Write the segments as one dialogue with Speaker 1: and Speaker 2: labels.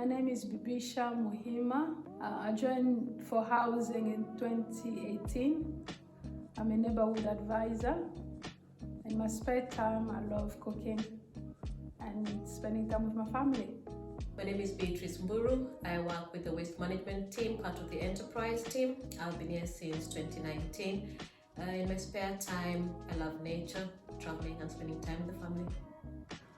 Speaker 1: My name is Bibisha Muhima. I joined ForHousing in 2018. I'm a neighborhood advisor. In my spare time, I love cooking and spending time with my family.
Speaker 2: My name is Beatrice Mburu. I work with the waste management team, part of the enterprise team. I've been here since 2019. In my spare time, I love nature, traveling and spending time with the family.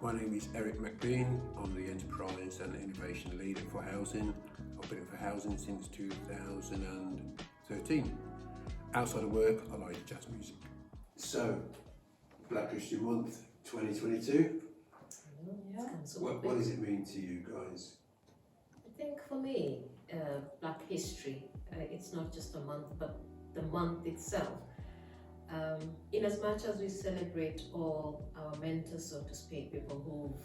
Speaker 3: My name is Eric McBean. I'm the Enterprise and Innovation Lead at ForHousing. I've been at ForHousing since 2013. Outside of work, I like jazz music. So, Black History Month 2022.
Speaker 2: Yeah.
Speaker 3: What does it mean to you guys?
Speaker 2: I think for me, Black History, it's not just a month, but the month itself. In as much as we celebrate all our mentors, so to speak, people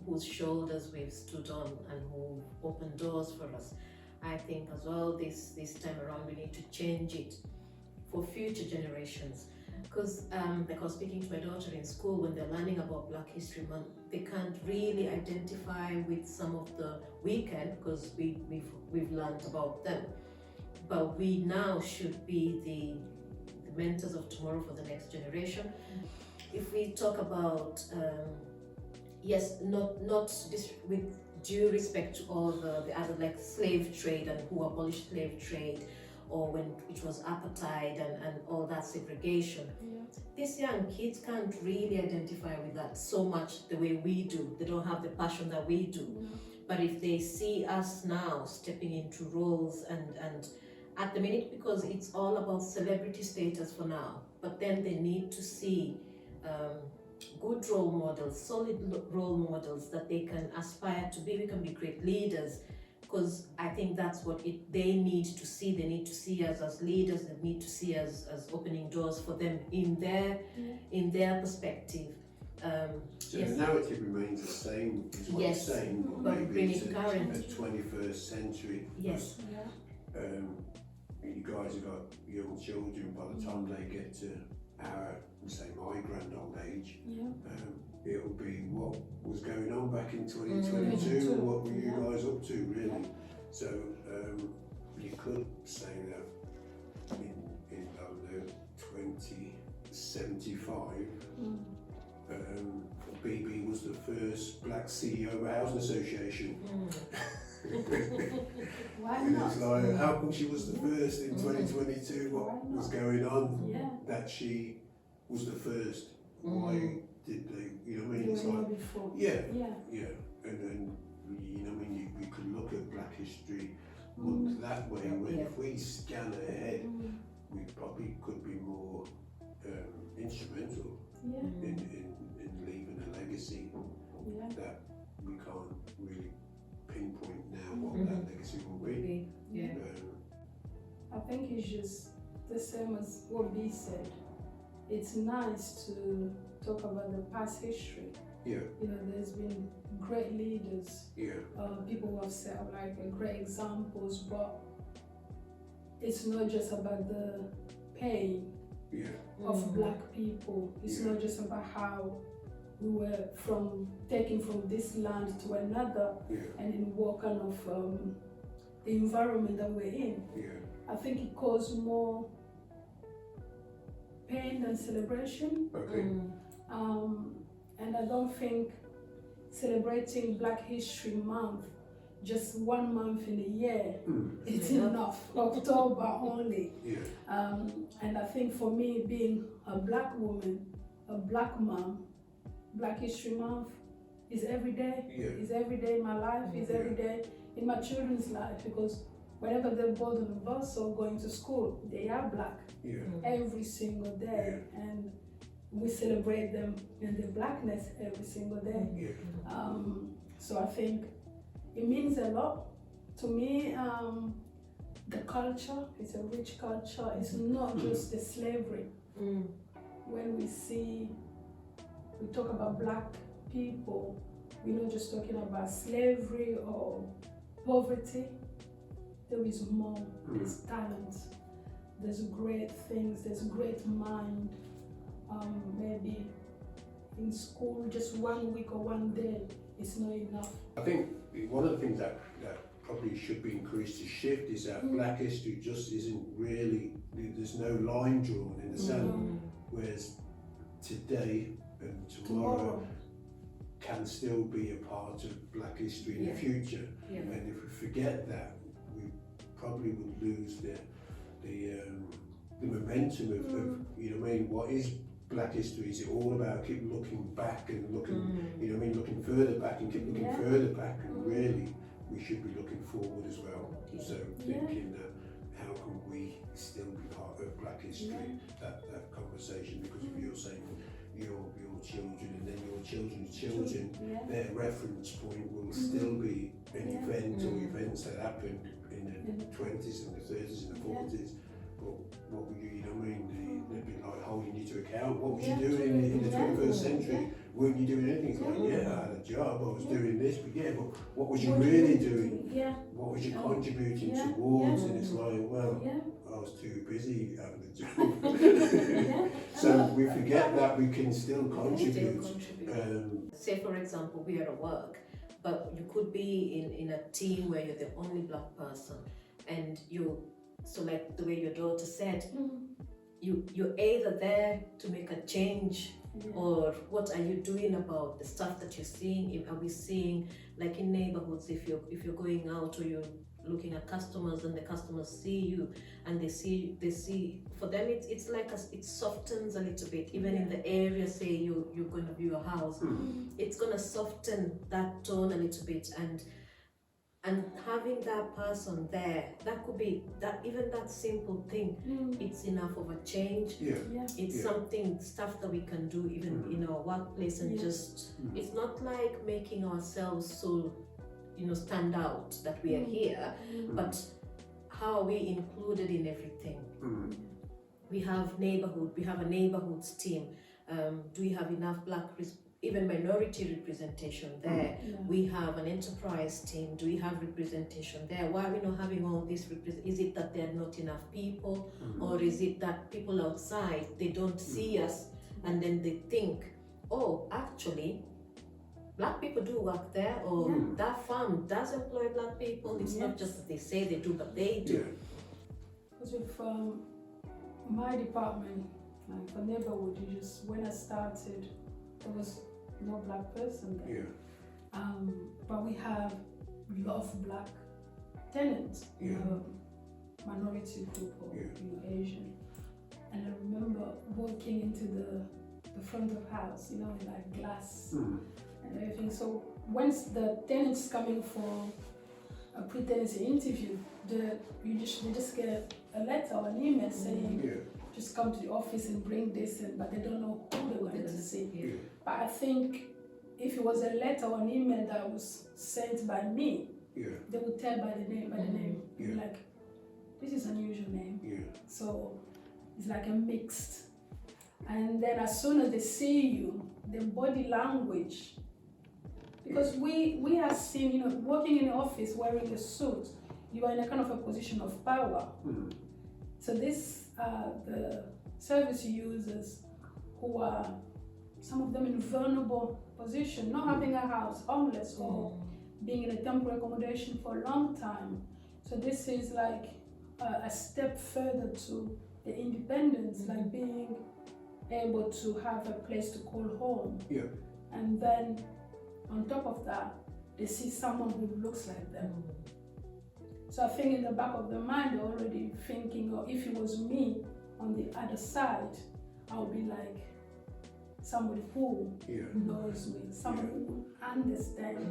Speaker 2: whose shoulders we've stood on and who opened doors for us, I think as well this time around we need to change it for future generations. Because like I was speaking to my daughter in school, when they're learning about Black History Month, they can't really identify with some of the weekend because we've learned about them. But we now should be the mentors of tomorrow for the next generation. If we talk about, yes, not with due respect to all the other, like slave trade and who abolished slave trade, or when it was apartheid and all that segregation.
Speaker 1: Yeah.
Speaker 2: These young kids can't really identify with that so much the way we do. They don't have the passion that we do.
Speaker 1: Yeah.
Speaker 2: But if they see us now stepping into roles and at the minute, because it's all about celebrity status for now, but then they need to see good role models, solid role models that they can aspire to be. We can be great leaders, because I think that's what they need to see. They need to see us as leaders. They need to see us as opening doors for them in their perspective.
Speaker 3: So
Speaker 2: yes.
Speaker 3: the narrative remains the same, is what
Speaker 2: Yes,
Speaker 3: you're saying,
Speaker 2: but
Speaker 3: maybe
Speaker 2: bring
Speaker 3: it's
Speaker 2: it current.
Speaker 3: a 21st century.
Speaker 2: Yes.
Speaker 1: Yeah.
Speaker 3: You guys have got young children. By the time they get to my grand old age,
Speaker 1: Yeah.
Speaker 3: It'll be what was going on back in 2022, and what were you guys up to, really? So you could say that in I don't know, 2075, BB was the first black CEO of a housing association.
Speaker 1: Why
Speaker 3: And
Speaker 1: not?
Speaker 3: it's like, how come she was the first in 2022? What was going on
Speaker 1: Yeah.
Speaker 3: that she was the first? Why did they, you know what I mean?
Speaker 1: You
Speaker 3: It's
Speaker 1: were
Speaker 3: like,
Speaker 1: not before.
Speaker 3: yeah,
Speaker 1: Yeah.
Speaker 3: yeah. And then, you know what I mean, we could look at Black History Month that way, when if we scan ahead, we probably could be more instrumental
Speaker 1: Yeah.
Speaker 3: in leaving a legacy
Speaker 1: Yeah.
Speaker 3: that we can't really pinpoint now what that legacy will be.
Speaker 2: Yeah.
Speaker 1: I think it's just the same as what B said. It's nice to talk about the past history.
Speaker 3: Yeah,
Speaker 1: You know, there's been great leaders,
Speaker 3: yeah,
Speaker 1: people who have set up like great examples, but it's not just about the pain
Speaker 3: yeah,
Speaker 1: of Black people. It's
Speaker 3: Yeah.
Speaker 1: not just about how we were taken from this land to another,
Speaker 3: yeah,
Speaker 1: and in what kind of the environment that we're in.
Speaker 3: yeah,
Speaker 1: I think it caused more pain than celebration.
Speaker 3: okay,
Speaker 1: And I don't think celebrating Black History Month, just 1 month in a year, it's enough. October only.
Speaker 3: yeah,
Speaker 1: And I think for me, being a Black woman, a Black mom, Black History Month is every day.
Speaker 3: Yeah.
Speaker 1: It's every day in my life. It's every day in my children's life, because whenever they're board on the bus or going to school, they are Black
Speaker 3: yeah,
Speaker 1: every single day, and we celebrate them in their Blackness every single day.
Speaker 3: yeah,
Speaker 1: So I think it means a lot to me. The culture, it's a rich culture. It's not just the slavery. When we talk about Black people, we're not just talking about slavery or poverty. There is more. There's talent. There's great things. There's great mind. Maybe in school just 1 week or 1 day is not enough.
Speaker 3: I think one of the things that probably should be increased to shift is that Black history just isn't really, there's no line drawn in the sand, whereas today and tomorrow can still be a part of Black history in the future. And if we forget that, we probably would lose the momentum of you know what I mean, what is Black history? Is it all about keep looking back and looking, you know what I mean, looking further back and keep looking further back, and really we should be looking forward as well. So thinking that how can we still be part of Black history, that conversation, because if you're saying your children and then your children's children, their reference point will still be an event or events that happened in the 20s and the 30s and the 40s. But what were you know what I mean, they'd be like holding you to account. What was you doing in the 21st century? Weren't you doing anything? It's like, I had a job, I was doing this, but what was you really doing? What was you contributing towards? And it's like, well, I was too busy having a job. So we forget that we can still contribute.
Speaker 2: Say for example, we are at work, but you could be in a team where you're the only Black person, and so like the way your daughter said, you're either there to make a change, or what are you doing about the stuff that you're seeing? Are we seeing, like in neighborhoods, if you're going out or you're looking at customers and the customers see you and they see for them it's like it softens a little bit, even in the area, say you're going to view a house, it's going to soften that tone a little bit, and having that person there, that could be that, even that simple thing, it's enough of a change. It's stuff that we can do even in our workplace, and just it's not like making ourselves so stand out that we are here, but how are we included in everything? We have a neighborhoods team. Do we have enough Black even minority representation there? We have an enterprise team. Do we have representation there? Why are we not having all this Is it that there are not enough people, or is it that people outside, they don't see us and then they think, oh, actually Black people do work there, or that farm does employ Black people. It's not just that they say they do, but they do.
Speaker 1: Because with my department, like for neighborhood, when I started, there was no Black person there. But we have a lot of Black tenants, minority group or Asian. And I remember walking into the front of house, like glass and everything. So once the tenant's coming for a pre-tenancy interview, they just get a letter or an email saying, just come to the office and bring this, but they don't know who they're going to see. But I think if it was a letter or an email that was sent by me, they would tell by the name. Like, this is an unusual name. So it's like a mixed. And then as soon as they see you, the body language, because we are seen, working in the office wearing a suit, you are in a kind of a position of power. So this the service users who are, some of them in vulnerable position, not having a house, homeless, or being in a temporary accommodation for a long time. So this is like a step further to the independence, like being able to have a place to call home. And then on top of that, they see someone who looks like them. So I think in the back of their mind, they're already thinking, or if it was me on the other side, I would be like somebody who knows me, somebody who understands.